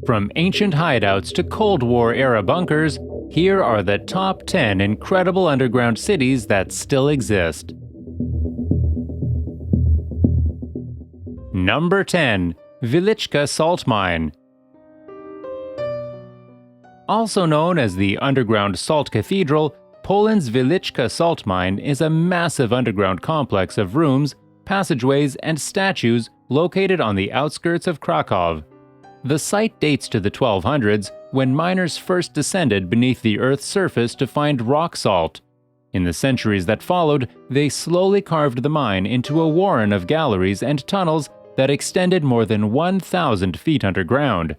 From ancient hideouts to Cold War-era bunkers, here are the top 10 incredible underground cities that still exist. Number 10. Wieliczka Salt Mine. Also known as the Underground Salt Cathedral, Poland's Wieliczka Salt Mine is a massive underground complex of rooms, passageways, and statues located on the outskirts of Krakow. The site dates to the 1200s, when miners first descended beneath the Earth's surface to find rock salt. In the centuries that followed, they slowly carved the mine into a warren of galleries and tunnels that extended more than 1,000 feet underground.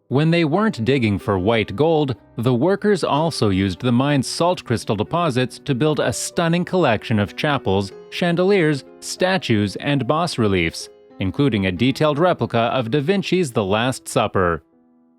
When they weren't digging for white gold, the workers also used the mine's salt crystal deposits to build a stunning collection of chapels, chandeliers, statues, and bas-reliefs, including a detailed replica of Da Vinci's The Last Supper.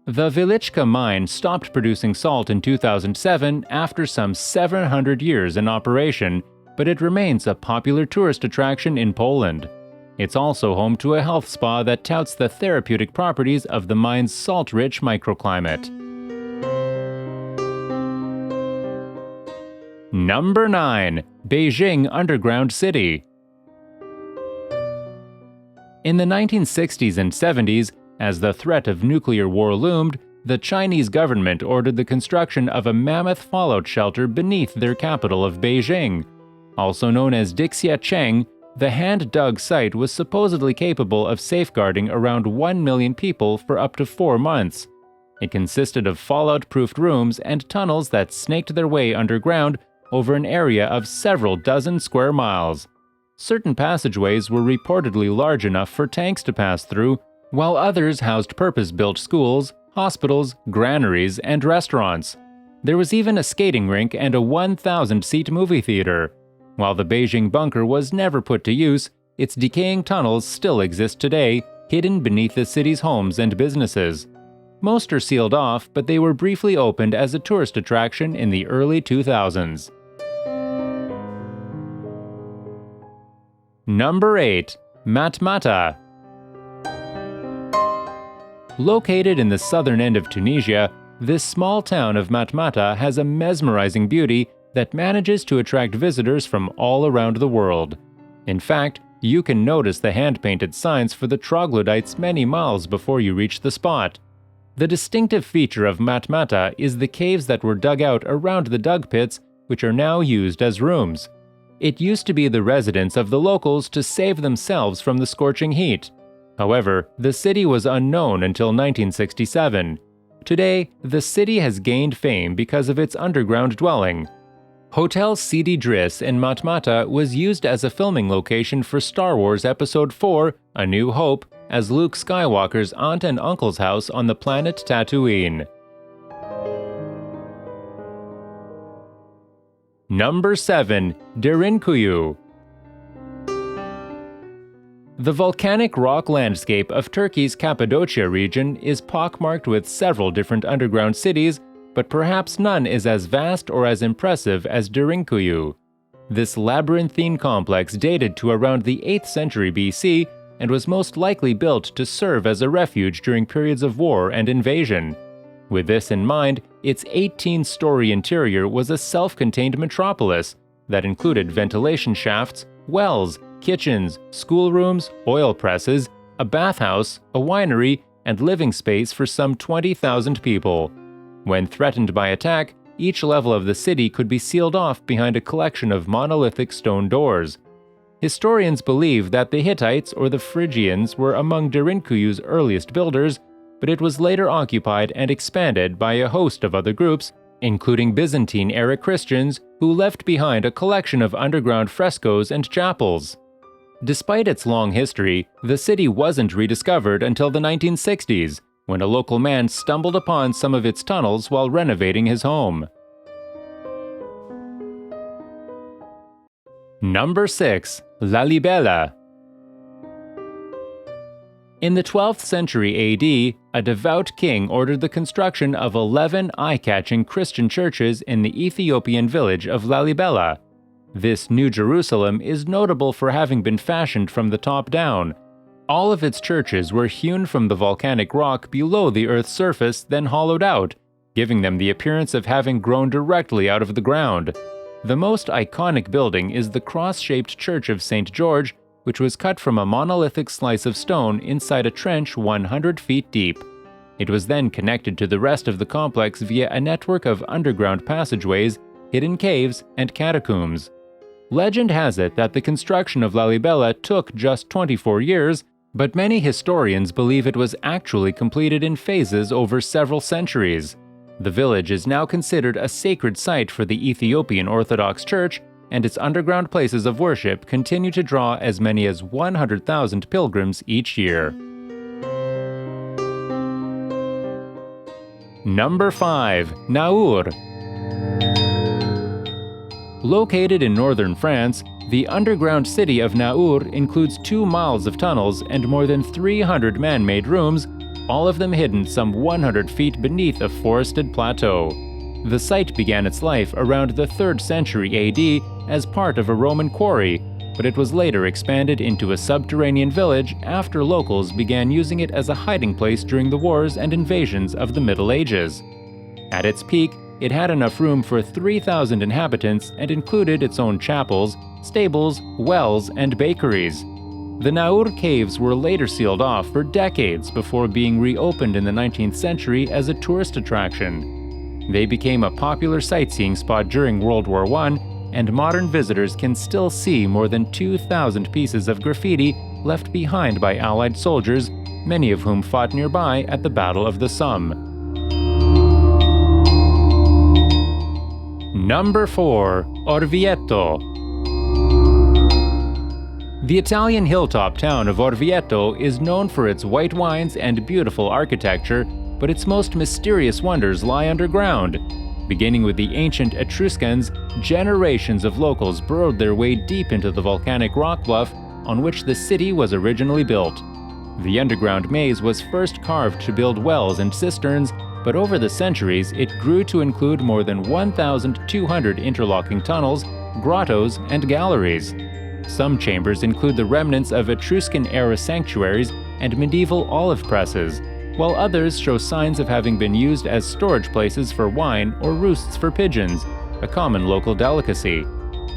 The Wieliczka mine stopped producing salt in 2007 after some 700 years in operation, but it remains a popular tourist attraction in Poland. It's also home to a health spa that touts the therapeutic properties of the mine's salt-rich microclimate. Number 9. Beijing Underground City. In the 1960s and 70s, as the threat of nuclear war loomed, the Chinese government ordered the construction of a mammoth fallout shelter beneath their capital of Beijing. Also known as Dixiacheng, the hand-dug site was supposedly capable of safeguarding around 1 million people for up to 4 months. It consisted of fallout-proofed rooms and tunnels that snaked their way underground over an area of several dozen square miles. Certain passageways were reportedly large enough for tanks to pass through, while others housed purpose-built schools, hospitals, granaries, and restaurants. There was even a skating rink and a 1,000-seat movie theater. While the Beijing bunker was never put to use, its decaying tunnels still exist today, hidden beneath the city's homes and businesses. Most are sealed off, but they were briefly opened as a tourist attraction in the early 2000s. Number 8. Matmata. Located in the southern end of Tunisia, this small town of Matmata has a mesmerizing beauty that manages to attract visitors from all around the world. In fact, you can notice the hand-painted signs for the troglodytes many miles before you reach the spot. The distinctive feature of Matmata is the caves that were dug out around the dug pits, which are now used as rooms. It used to be the residence of the locals to save themselves from the scorching heat. However, the city was unknown until 1967. Today, the city has gained fame because of its underground dwelling. Hotel Sidi Driss in Matmata was used as a filming location for Star Wars Episode IV: A New Hope, as Luke Skywalker's aunt and uncle's house on the planet Tatooine. Number 7. Derinkuyu. The volcanic rock landscape of Turkey's Cappadocia region is pockmarked with several different underground cities, but perhaps none is as vast or as impressive as Derinkuyu. This labyrinthine complex dated to around the 8th century BC and was most likely built to serve as a refuge during periods of war and invasion. With this in mind, its 18-story interior was a self-contained metropolis that included ventilation shafts, wells, kitchens, schoolrooms, oil presses, a bathhouse, a winery, and living space for some 20,000 people. When threatened by attack, each level of the city could be sealed off behind a collection of monolithic stone doors. Historians believe that the Hittites or the Phrygians were among Derinkuyu's earliest builders, but it was later occupied and expanded by a host of other groups, including Byzantine-era Christians who left behind a collection of underground frescoes and chapels. Despite its long history, the city wasn't rediscovered until the 1960s, when a local man stumbled upon some of its tunnels while renovating his home. Number 6. Lalibela. In the 12th century AD, a devout king ordered the construction of 11 eye-catching Christian churches in the Ethiopian village of Lalibela. This New Jerusalem is notable for having been fashioned from the top down. All of its churches were hewn from the volcanic rock below the Earth's surface, then hollowed out, giving them the appearance of having grown directly out of the ground. The most iconic building is the cross-shaped Church of St. George, which was cut from a monolithic slice of stone inside a trench 100 feet deep. It was then connected to the rest of the complex via a network of underground passageways, hidden caves, and catacombs. Legend has it that the construction of Lalibela took just 24 years, but many historians believe it was actually completed in phases over several centuries. The village is now considered a sacred site for the Ethiopian Orthodox Church, and its underground places of worship continue to draw as many as 100,000 pilgrims each year. Number 5. Naours. Located in northern France, the underground city of Naours includes 2 miles of tunnels and more than 300 man-made rooms, all of them hidden some 100 feet beneath a forested plateau. The site began its life around the 3rd century AD as part of a Roman quarry, but it was later expanded into a subterranean village after locals began using it as a hiding place during the wars and invasions of the Middle Ages. At its peak, it had enough room for 3,000 inhabitants and included its own chapels, stables, wells, and bakeries. The Naours caves were later sealed off for decades before being reopened in the 19th century as a tourist attraction. They became a popular sightseeing spot during World War I, and modern visitors can still see more than 2,000 pieces of graffiti left behind by Allied soldiers, many of whom fought nearby at the Battle of the Somme. Number 4. Orvieto. The Italian hilltop town of Orvieto is known for its white wines and beautiful architecture, but its most mysterious wonders lie underground. Beginning with the ancient Etruscans, generations of locals burrowed their way deep into the volcanic rock bluff on which the city was originally built. The underground maze was first carved to build wells and cisterns, but over the centuries it grew to include more than 1,200 interlocking tunnels, grottos, and galleries. Some chambers include the remnants of Etruscan-era sanctuaries and medieval olive presses, while others show signs of having been used as storage places for wine or roosts for pigeons, a common local delicacy.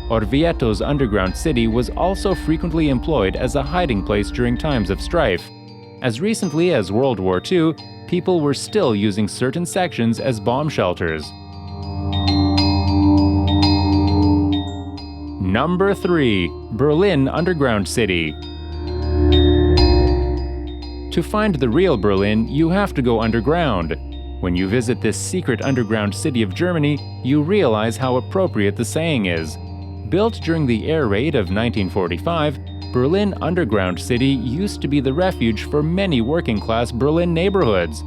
Orvieto's underground city was also frequently employed as a hiding place during times of strife. As recently as World War II, people were still using certain sections as bomb shelters. Number 3. Berlin Underground City. To find the real Berlin, you have to go underground. When you visit this secret underground city of Germany, you realize how appropriate the saying is. Built during the air raid of 1945, Berlin Underground City used to be the refuge for many working-class Berlin neighborhoods.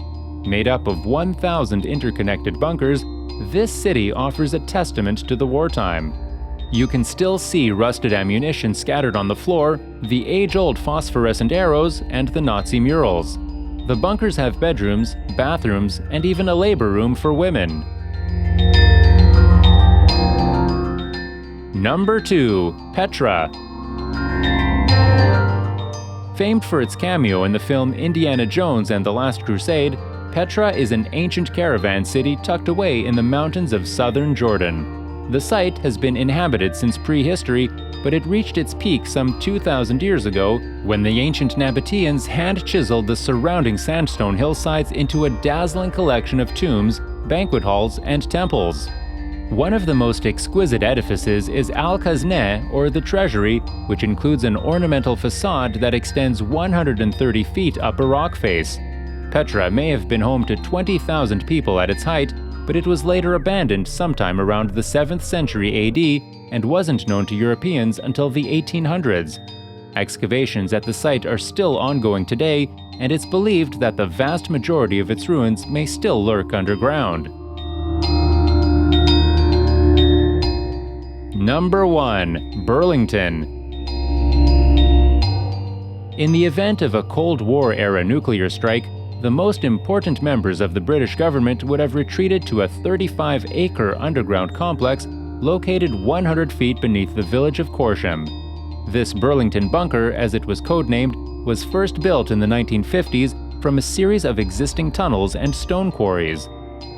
Made up of 1,000 interconnected bunkers, this city offers a testament to the wartime. You can still see rusted ammunition scattered on the floor, the age-old phosphorescent arrows, and the Nazi murals. The bunkers have bedrooms, bathrooms, and even a labor room for women. Number 2. Petra. Famed for its cameo in the film Indiana Jones and the Last Crusade, Petra is an ancient caravan city tucked away in the mountains of southern Jordan. The site has been inhabited since prehistory, but it reached its peak some 2,000 years ago when the ancient Nabateans hand-chiseled the surrounding sandstone hillsides into a dazzling collection of tombs, banquet halls, and temples. One of the most exquisite edifices is Al-Khazneh, or the Treasury, which includes an ornamental facade that extends 130 feet up a rock face. Petra may have been home to 20,000 people at its height, but it was later abandoned sometime around the 7th century AD and wasn't known to Europeans until the 1800s. Excavations at the site are still ongoing today, and it's believed that the vast majority of its ruins may still lurk underground. Number 1. Burlington. In the event of a Cold War-era nuclear strike, the most important members of the British government would have retreated to a 35-acre underground complex located 100 feet beneath the village of Corsham. This Burlington bunker, as it was codenamed, was first built in the 1950s from a series of existing tunnels and stone quarries.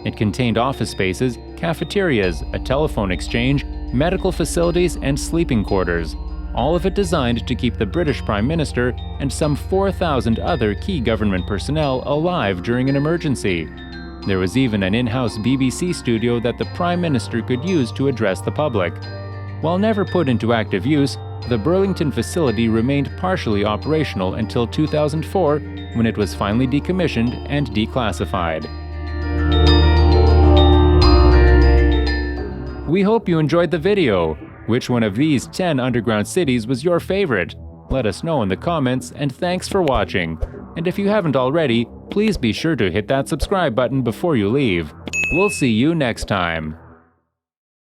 It contained office spaces, cafeterias, a telephone exchange, medical facilities, and sleeping quarters, all of it designed to keep the British Prime Minister and some 4,000 other key government personnel alive during an emergency. There was even an in-house BBC studio that the Prime Minister could use to address the public. While never put into active use, the Burlington facility remained partially operational until 2004, when it was finally decommissioned and declassified. We hope you enjoyed the video. Which one of these 10 underground cities was your favorite? Let us know in the comments, and thanks for watching. And if you haven't already, please be sure to hit that subscribe button before you leave. We'll see you next time.